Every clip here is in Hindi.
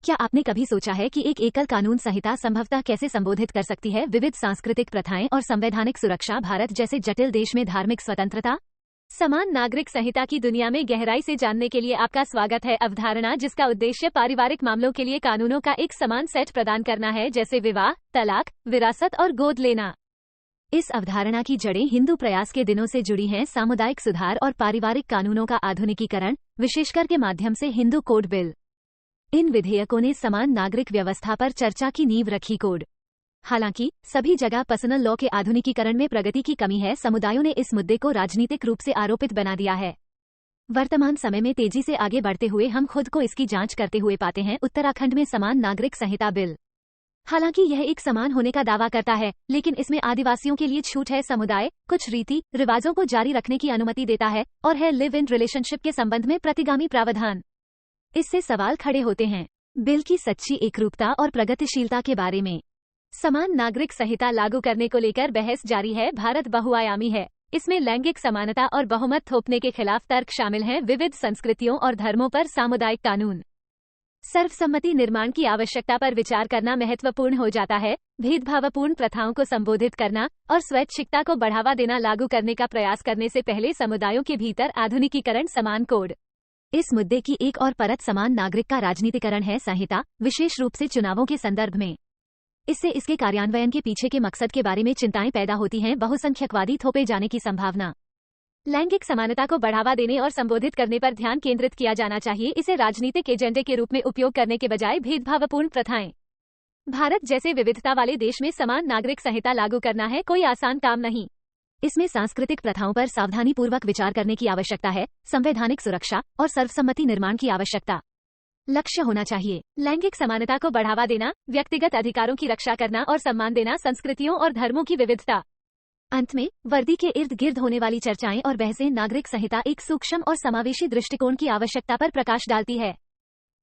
क्या आपने कभी सोचा है कि एक एकल कानून संहिता संभवतः कैसे संबोधित कर सकती है विविध सांस्कृतिक प्रथाएं और संवैधानिक सुरक्षा? भारत जैसे जटिल देश में धार्मिक स्वतंत्रता, समान नागरिक संहिता की दुनिया में गहराई से जानने के लिए आपका स्वागत है। अवधारणा जिसका उद्देश्य पारिवारिक मामलों के लिए कानूनों का एक समान सेट प्रदान करना है, जैसे विवाह, तलाक, विरासत और गोद लेना। इस अवधारणा की जड़ें हिंदू प्रयास के दिनों से जुड़ी हैं। सामुदायिक सुधार और पारिवारिक कानूनों का आधुनिकीकरण, विशेषकर के माध्यम से हिंदू कोड बिल। इन विधेयकों ने समान नागरिक व्यवस्था पर चर्चा की नींव रखी। कोड हालांकि सभी जगह पर्सनल लॉ के आधुनिकीकरण में प्रगति की कमी है। समुदायों ने इस मुद्दे को राजनीतिक रूप से आरोपित बना दिया है। वर्तमान समय में तेजी से आगे बढ़ते हुए हम खुद को इसकी जांच करते हुए पाते हैं। उत्तराखंड में समान नागरिक संहिता बिल, हालांकि यह एक समान होने का दावा करता है, लेकिन इसमें आदिवासियों के लिए छूट है। समुदाय कुछ रीति रिवाजों को जारी रखने की अनुमति देता है और है लिव इन रिलेशनशिप के संबंध में प्रतिगामी प्रावधान। इससे सवाल खड़े होते हैं बिल की सच्ची एकरूपता और प्रगतिशीलता के बारे में। समान नागरिक संहिता लागू करने को लेकर बहस जारी है। भारत बहुआयामी है। इसमें लैंगिक समानता और बहुमत थोपने के खिलाफ तर्क शामिल हैं। विविध संस्कृतियों और धर्मों पर सामुदायिक कानून, सर्वसम्मति निर्माण की आवश्यकता पर विचार करना महत्वपूर्ण हो जाता है। भेदभावपूर्ण प्रथाओं को संबोधित करना और स्वैच्छिकता को बढ़ावा देना लागू करने का प्रयास करने से पहले समुदायों के भीतर आधुनिकीकरण, समान कोड। इस मुद्दे की एक और परत समान नागरिक का राजनीतिकरण है। संहिता विशेष रूप से चुनावों के संदर्भ में, इससे इसके कार्यान्वयन के पीछे के मकसद के बारे में चिंताएं पैदा होती हैं। बहुसंख्यकवादी थोपे जाने की संभावना, लैंगिक समानता को बढ़ावा देने और संबोधित करने पर ध्यान केंद्रित किया जाना चाहिए। इसे राजनीतिक एजेंडे के रूप में उपयोग करने के बजाय भेदभावपूर्ण प्रथाएं। भारत जैसे विविधता वाले देश में समान नागरिक संहिता लागू करना है कोई आसान काम नहीं। इसमें सांस्कृतिक प्रथाओं पर सावधानीपूर्वक विचार करने की आवश्यकता है, संवैधानिक सुरक्षा और सर्वसम्मति निर्माण की आवश्यकता। लक्ष्य होना चाहिए लैंगिक समानता को बढ़ावा देना, व्यक्तिगत अधिकारों की रक्षा करना और सम्मान देना, संस्कृतियों और धर्मों की विविधता। अंत में वर्दी के इर्द गिर्द होने वाली चर्चाएं और बहसें नागरिक संहिता एक सूक्ष्म और समावेशी दृष्टिकोण की आवश्यकता पर प्रकाश डालती है।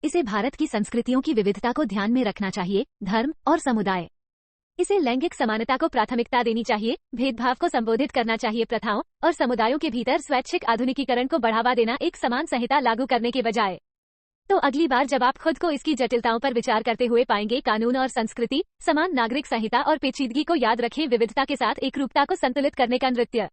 इसे भारत की संस्कृतियों की विविधता को ध्यान में रखना चाहिए, धर्म और समुदाय। इसे लैंगिक समानता को प्राथमिकता देनी चाहिए, भेदभाव को संबोधित करना चाहिए, प्रथाओं और समुदायों के भीतर स्वैच्छिक आधुनिकीकरण को बढ़ावा देना, एक समान संहिता लागू करने के बजाय। तो अगली बार जब आप खुद को इसकी जटिलताओं पर विचार करते हुए पाएंगे, कानून और संस्कृति, समान नागरिक संहिता और पेचीदगी को याद रखें, विविधता के साथ एकरूपता को संतुलित करने का नृत्य।